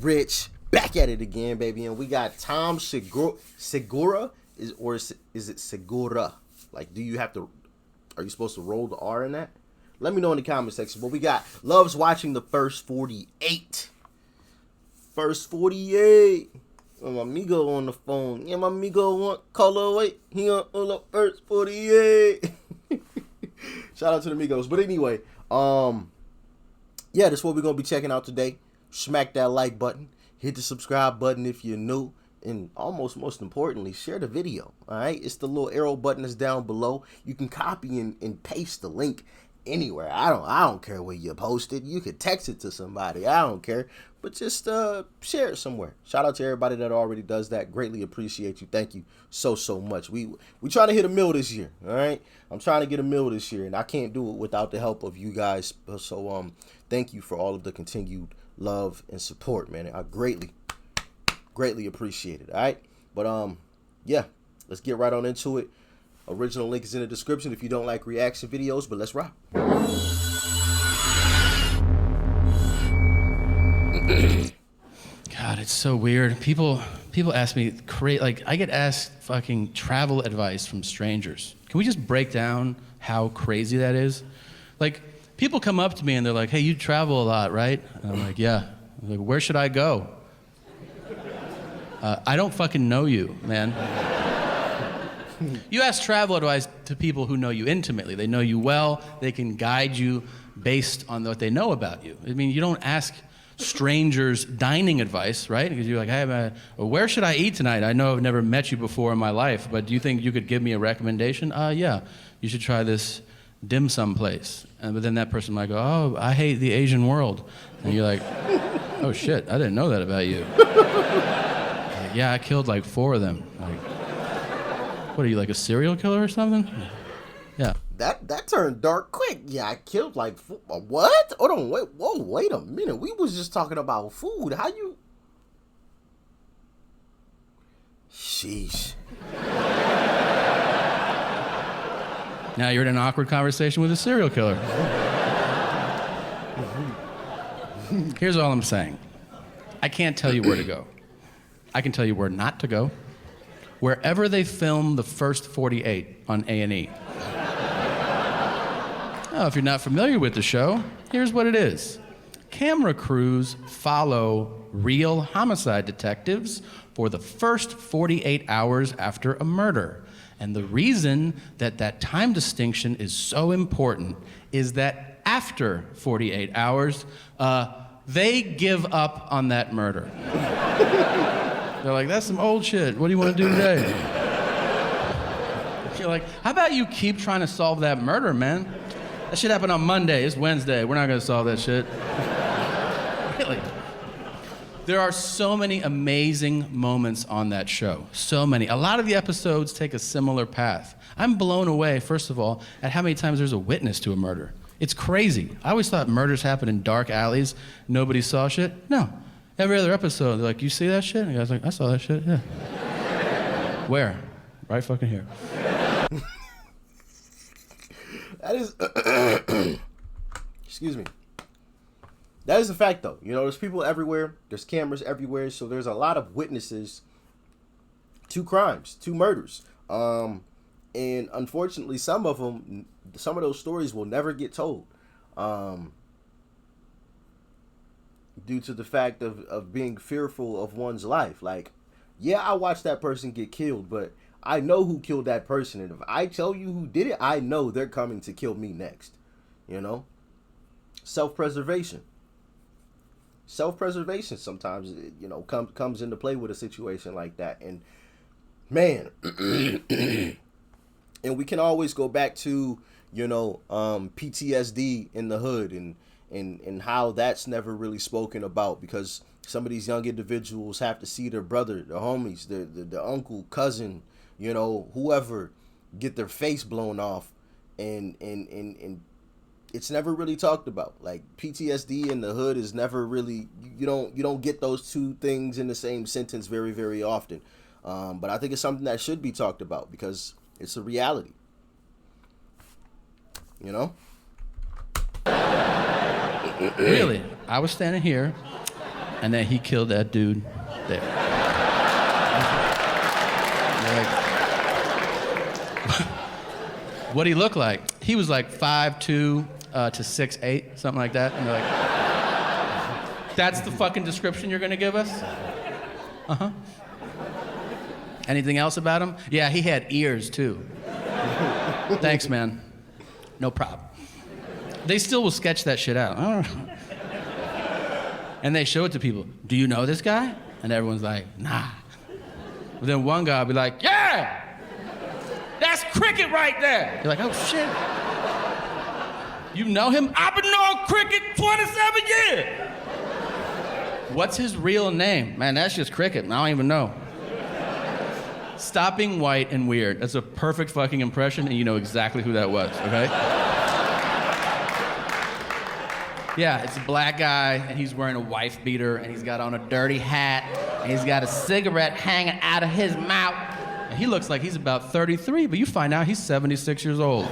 Rich, back at it again, baby. And we got Tom Segura. Is it Segura? Like, are you supposed to roll the R in that? Let me know in the comment section. But we got loves watching the first 48. First 48. My amigo on the phone. Yeah, my amigo want color. Wait, he on the first 48. Shout out to the amigos. But anyway, yeah, that's what we're gonna be checking out today. Smack that like button, hit the subscribe button if you're new, and most importantly, share the video. All right, it's the little arrow button that's down below. You can copy and paste the link anywhere. I don't care where you post it. You could text it to somebody. I don't care, but just share it somewhere. Shout out to everybody that already does that. Greatly appreciate you. Thank you so much. We trying to hit a mill this year. All right, I'm trying to get a mill this year, and I can't do it without the help of you guys. So thank you for all of the continued love and support, man. I greatly appreciate it. All right, but yeah, let's get right on into it. Original link is in the description if you don't like reaction videos, but let's rock. God, it's so weird. People ask me, like, I get asked fucking travel advice from strangers. Can we just break down how crazy that is? Like, people come up to me and they're like, hey, you travel a lot, right? And I'm like, yeah. I'm like, where should I go? I don't fucking know you, man. You ask travel advice to people who know you intimately. They know you well. They can guide you based on what they know about you. I mean, you don't ask strangers dining advice, right? Because you're like, hey, where should I eat tonight? I know I've never met you before in my life, but do you think you could give me a recommendation? Yeah, you should try this dim sum place. But then that person might go, oh, I hate the Asian world. And you're like, oh shit, I didn't know that about you. Like, yeah, I killed like 4 of them. Like, what are you, like a serial killer or something? Yeah. That turned dark quick. Yeah, I killed like what? Hold on, wait a minute. We was just talking about food. How you? Sheesh. Now you're in an awkward conversation with a serial killer. Here's all I'm saying. I can't tell you where to go. I can tell you where not to go. Wherever they film the first 48 on A&E. Oh, if you're not familiar with the show, here's what it is. Camera crews follow real homicide detectives for the first 48 hours after a murder. And the reason that time distinction is so important is that after 48 hours, they give up on that murder. They're like, that's some old shit. What do you want to do today? You're like, how about you keep trying to solve that murder, man? That shit happened on Monday. It's Wednesday. We're not going to solve that shit. Really. There are so many amazing moments on that show. So many. A lot of the episodes take a similar path. I'm blown away, first of all, at how many times there's a witness to a murder. It's crazy. I always thought murders happen in dark alleys. Nobody saw shit. No. Every other episode, they're like, you see that shit? And the guy's like, I saw that shit, yeah. Where? Right fucking here. That is, excuse me. That is a fact, though. You know, there's people everywhere. There's cameras everywhere. So there's a lot of witnesses to crimes, to murders. And unfortunately, some of those stories will never get told. Due to the fact of being fearful of one's life. Like, yeah, I watched that person get killed, but I know who killed that person. And if I tell you who did it, I know they're coming to kill me next. You know? Self-preservation. Self-preservation sometimes, you know, comes into play with a situation like that. And, man, and we can always go back to, you know, PTSD in the hood and how that's never really spoken about, because some of these young individuals have to see their brother, their homies, their uncle, cousin, you know, whoever, get their face blown off, and it's never really talked about. Like, PTSD in the hood is never really, you don't get those two things in the same sentence very, very often. But I think it's something that should be talked about because it's a reality. You know? Really, I was standing here And then he killed that dude there. What he looked like? He was like 5'2" to 6'8", something like that. And they're like, that's the fucking description you're gonna give us? Uh-huh. Anything else about him? Yeah, he had ears too. Thanks, man. No problem. They still will sketch that shit out. And they show it to people. Do you know this guy? And everyone's like, nah. But then one guy will be like, yeah! That's Cricket right there. You're like, oh shit. You know him? I've been knowing Cricket 27 years. What's his real name? Man, that's just Cricket. I don't even know. Stop being white and weird. That's a perfect fucking impression, and you know exactly who that was, okay? Yeah, it's a black guy, and he's wearing a wife beater, and he's got on a dirty hat, and he's got a cigarette hanging out of his mouth. And he looks like he's about 33, but you find out he's 76 years old.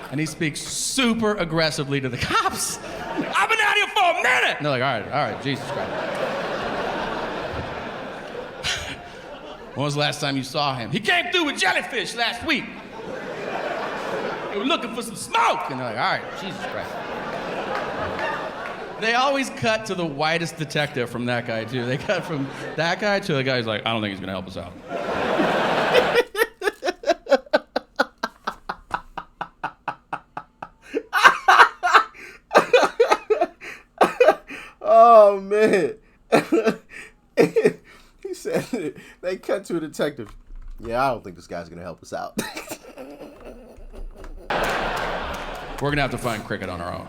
And he speaks super aggressively to the cops. I've been out here for a minute! And they're like, all right, Jesus Christ. When was the last time you saw him? He came through with jellyfish last week. They were looking for some smoke. And they're like, all right, Jesus Christ. They always cut to the whitest detective from that guy, too. They cut from that guy to the guy who's like, I don't think he's going to help us out. Oh, man. He said, they cut to a detective. Yeah, I don't think this guy's going to help us out. We're going to have to find Cricket on our own.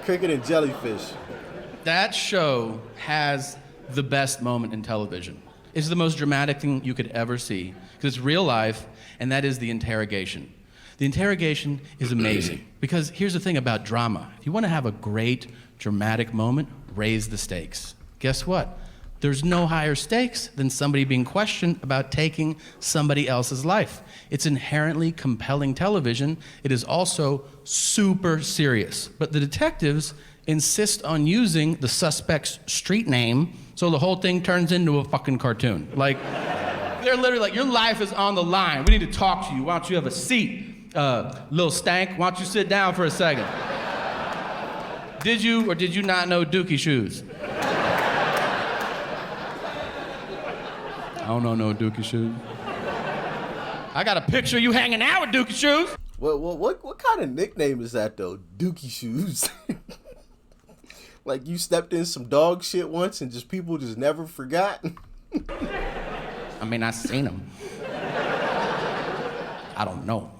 Cricket and jellyfish. That show has the best moment in television. It's the most dramatic thing you could ever see, because it's real life, and that is the interrogation. The interrogation is amazing, because here's the thing about drama. If you want to have a great, dramatic moment, raise the stakes. Guess what? There's no higher stakes than somebody being questioned about taking somebody else's life. It's inherently compelling television. It is also super serious. But the detectives insist on using the suspect's street name, so the whole thing turns into a fucking cartoon. Like, they're literally like, your life is on the line. We need to talk to you. Why don't you have a seat? Little stank, why don't you sit down for a second? Did you or did you not know Dookie shoes? I don't know no Dookie shoes. I got a picture of you hanging out with Dookie shoes. What kind of nickname is that, though? Dookie shoes. Like you stepped in some dog shit once and just people just never forgot? I mean, I seen them. I don't know.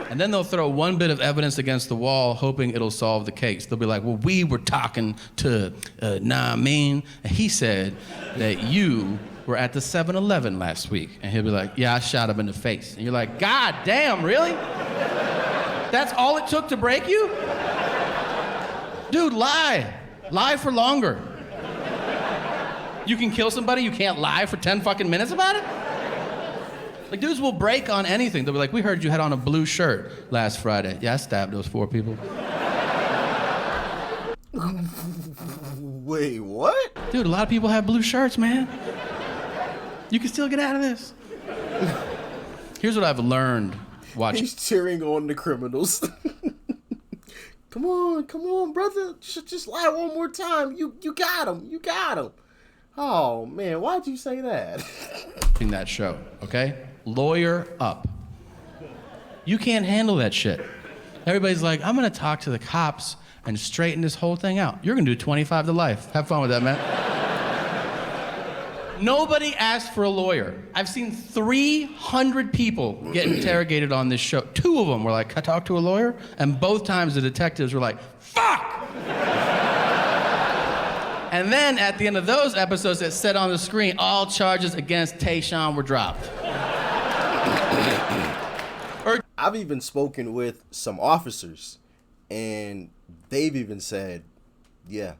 And then they'll throw one bit of evidence against the wall, hoping it'll solve the case. They'll be like, well, we were talking to Naamin, and he said that you were at the 7-Eleven last week. And he'll be like, yeah, I shot him in the face. And you're like, God damn, really? That's all it took to break you? Dude, lie. Lie for longer. You can kill somebody, you can't lie for 10 fucking minutes about it? Like, dudes will break on anything. They'll be like, we heard you had on a blue shirt last Friday. Yeah, I stabbed those 4 people. Wait, what? Dude, a lot of people have blue shirts, man. You can still get out of this. Here's what I've learned watching. He's cheering on the criminals. Come on, brother. Just lie one more time. You got him. Oh, man, why'd you say that? In that show, okay? Lawyer up. You can't handle that shit. Everybody's like, I'm gonna talk to the cops and straighten this whole thing out. You're gonna do 25 to life. Have fun with that, man. Nobody asked for a lawyer. I've seen 300 people get interrogated on this show. 2 of them were like, can I talk to a lawyer? And both times the detectives were like, fuck! And then at the end of those episodes that said on the screen, all charges against Tayshaun were dropped. I've even spoken with some officers, and they've even said, yeah,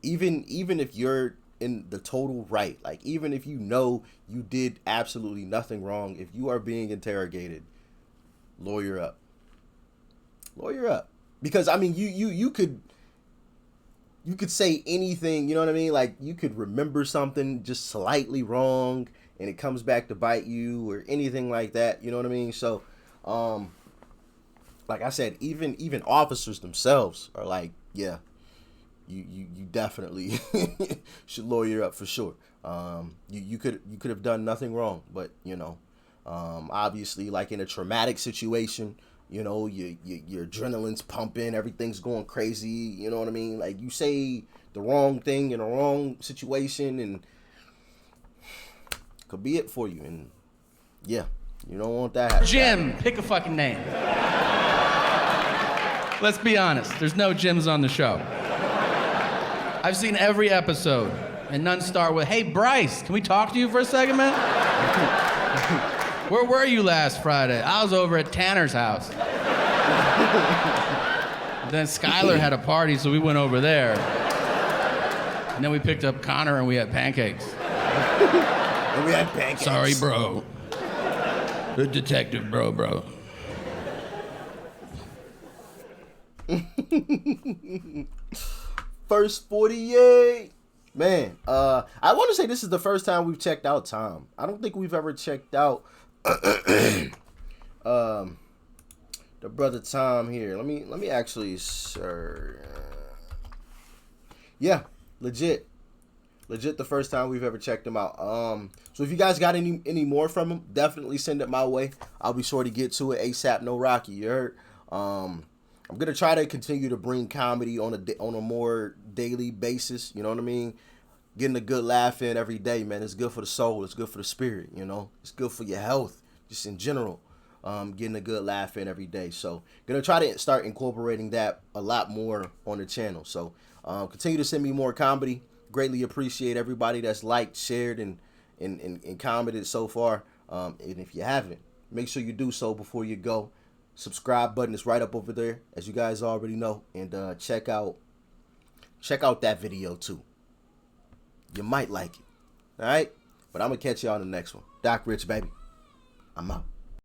even if you're in the total right, like even if you know you did absolutely nothing wrong, if you are being interrogated, lawyer up. Lawyer up. Because I mean, you could say anything, you know what I mean? Like you could remember something just slightly wrong and it comes back to bite you or anything like that, you know what I mean? So like I said, even officers themselves are like, yeah, you definitely should lawyer up for sure. You could have done nothing wrong, but you know, obviously like in a traumatic situation, you know, your adrenaline's pumping, everything's going crazy, you know what I mean? Like you say the wrong thing in a wrong situation and could be it for you. And yeah, you don't want that happen. Jim, pick a fucking name. Let's be honest, there's no Jims on the show. I've seen every episode, and none start with, "Hey, Bryce, can we talk to you for a second, man?" "Where were you last Friday?" "I was over at Tanner's house." Then Skylar had a party, so we went over there. And then we picked up Connor, and we had pancakes. And we had pancakes. "Sorry, bro. The detective, bro. First 48. Man, I want to say this is the first time we've checked out Tom. I don't think we've ever checked out the brother Tom here. Let me actually yeah, legit the first time we've ever checked him out. So if you guys got any more from him, definitely send it my way. I'll be sure to get to it ASAP. No Rocky, you heard? I'm gonna try to continue to bring comedy on a more daily basis. You know what I mean? Getting a good laugh in every day, man. It's good for the soul. It's good for the spirit. You know, it's good for your health, just in general. Getting a good laugh in every day. So gonna try to start incorporating that a lot more on the channel. So continue to send me more comedy. Greatly appreciate everybody that's liked, shared, and commented so far. And if you haven't, make sure you do so before you go. Subscribe button is right up over there, as you guys already know, and check out that video too. You might like it. All right, but I'm gonna catch y'all on the next one. Doc Rich, baby. I'm out.